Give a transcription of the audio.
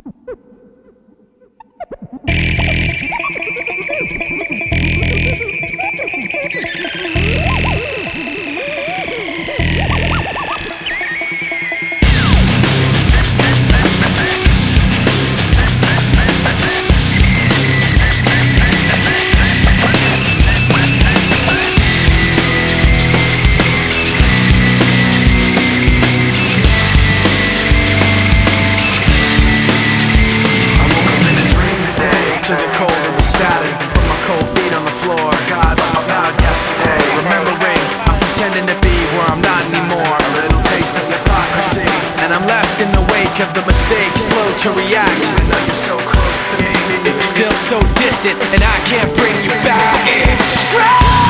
To the cold of the static, put my cold feet on the floor. God out loud yesterday, remembering I'm pretending to be where I'm not anymore. A little taste of hypocrisy, and I'm left in the wake of the mistake, slow to react. Even though you're so close to me, still so distant, and I can't bring you back. It's true.